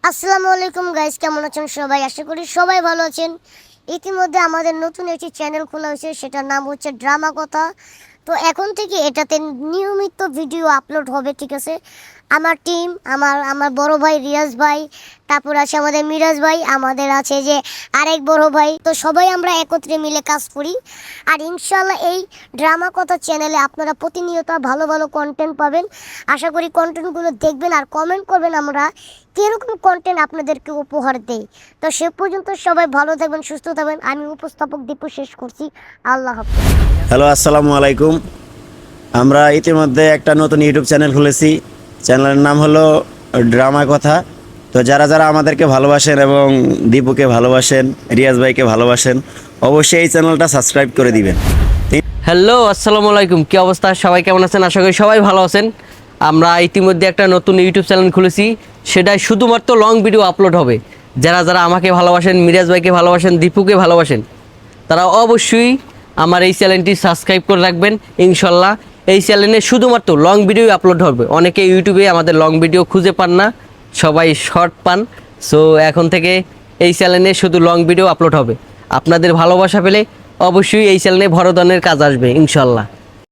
আসসালামু আলাইকুম গাইস, কেমন আছেন সবাই? আশা করি সবাই ভালো আছেন। ইতিমধ্যে আমাদের নতুন একটি চ্যানেল খোলা হয়েছে, সেটার নাম হচ্ছে ড্রামা কথা। তো এখন থেকে এটাতে নিয়মিত ভিডিও আপলোড হবে, ঠিক আছে? আমার টিম, আমার আমার বড় ভাই রিয়াজ ভাই, তারপর আছে আমাদের মিরাজ ভাই, আমাদের আছে যে আরেক বড় ভাই, তো সবাই আমরা একত্রে মিলে কাজ করি। আর ইনশাল্লাহ এই ড্রামা কথা চ্যানেলে আপনারা প্রতিনিয়ত ভালো ভালো কন্টেন্ট পাবেন। আশা করি কন্টেন্টগুলো দেখবেন আর কমেন্ট করবেন আমরা কীরকম কন্টেন্ট আপনাদেরকে উপহার দেই। তো সে পর্যন্ত সবাই ভালো থাকবেন, সুস্থ থাকবেন। আমি উপস্থাপক দীপু শেষ করছি। আল্লাহ হাফেজ। হ্যালো, আসসালামু আলাইকুম। আমরা ইতিমধ্যে একটা নতুন ইউটিউব চ্যানেল খুলেছি। চ্যানেলের নাম হলো ড্রামা কথা। তো যারা যারা আমাদেরকে ভালোবাসেন এবং দীপুকে ভালোবাসেন, রিয়াজ ভাইকে ভালোবাসেন, অবশ্যই এই চ্যানেলটা সাবস্ক্রাইব করে দিবেন। হ্যালো, আসসালামু আলাইকুম। কী অবস্থা? সবাই কেমন আছেন? আশা করি সবাই ভালো আছেন। আমরা ইতিমধ্যে একটা নতুন ইউটিউব চ্যানেল খুলেছি, সেটাই শুধুমাত্র লং ভিডিও আপলোড হবে। যারা যারা আমাকে ভালোবাসেন, মিরাজ ভাইকে ভালোবাসেন, দীপুকে ভালোবাসেন, তারা অবশ্যই আমার এই চ্যানেলটি সাবস্ক্রাইব করে রাখবেন। ইনশাল্লাহ এই চ্যানেলে শুধুমাত্র লং ভিডিও আপলোড হবে। অনেকে ইউটিউবে আমাদের লং ভিডিও খুঁজে পান না, সবাই শর্ট পান। সো এখন থেকে এই চ্যানেলে শুধু লং ভিডিও আপলোড হবে। আপনাদের ভালোবাসা পেলে অবশ্যই এই চ্যানেলে বড় ধরনের কাজ আসবে ইনশাল্লাহ।